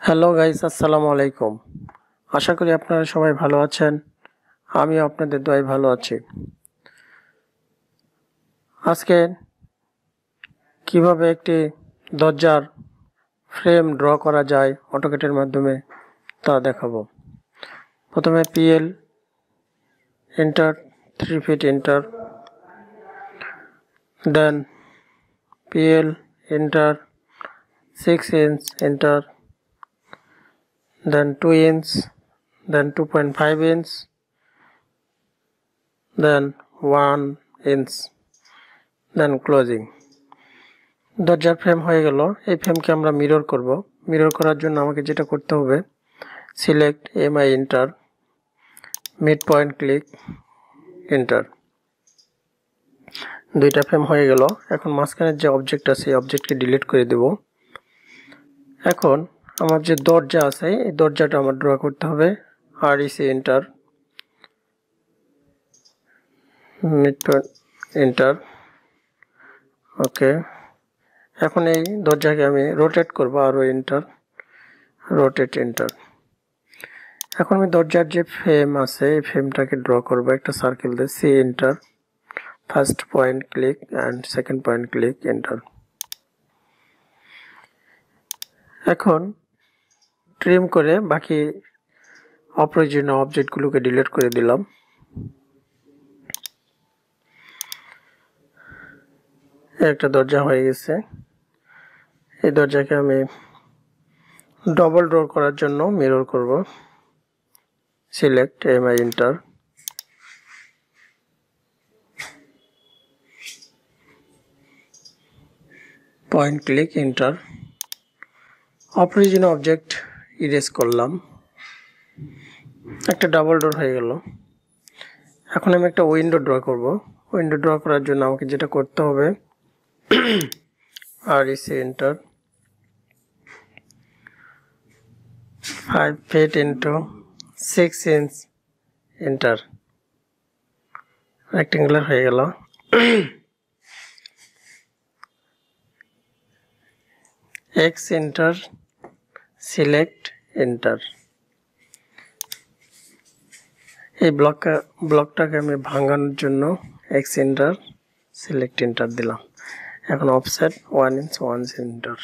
Hello guys, আসসালামু আলাইকুম। আশা করি আপনারা সবাই ভালো আছেন। আমিও আপনাদের দোয়ায় ভালো আছি। আজকে কিভাবে একটি দরজার ফ্রেম ড্র করা যায় অটোক্যাডের মাধ্যমে তা দেখাবো। প্রথমে পিএল এন্টার 3 ফিট এন্টার, দেন PL enter 6 inch enter, then 2 inch, then 2.5 inch, then 1 inch, then closing। দরজার ফ্রেম হয়ে গেল। এই ফ্রেমকে আমরা মিরর করব। মিরর করার জন্য আমাকে যেটা করতে হবে, select MI enter, mid point click enter. দুইটা ফ্রেম হয়ে গেল। এখন মাঝখানের যে অবজেক্ট আছে এই অবজেক্টকে ডিলিট করে দেব। এখন আমার যে দরজা আছে এই দরজাটা আমার ড্র করতে হবে। REC enter, mid point enter, okay. এখন এই দরজাকে আমি রোটেট করব, আরও এন্টার, রোটেট এন্টার। এখন আমি দরজার যে ফ্রেম আছে এই ফ্রেমটাকে ড্র করব একটা সার্কেল দিয়ে, C enter, first point click and second point click enter. এখন ট্রিম করে বাকি অপ্রয়োজনীয় অবজেক্টগুলোকে ডিলিট করে দিলাম। একটা দরজা হয়ে গেছে। এই দরজাকে আমি ডবল ড্র করার জন্য মিরর করব, select MI enter, point click enter. অপ্রয়োজনীয় অবজেক্ট ইরেজ করলাম। একটা ডাবল ডোর হয়ে গেল। এখন আমি একটা উইন্ডো ড্র করব। উইন্ডো ড্র করার জন্য আমাকে যেটা করতে হবে, REC enter, 5 feet into 6 inch enter. Rectangular হয়ে গেল। X enter, select enter. এই ব্লকটাকে আমি ভাঙানোর জন্য এক্স এন্টার, সিলেক্ট এন্টার দিলাম। এখন অফসেট 1 inch 1 inch এন্টার।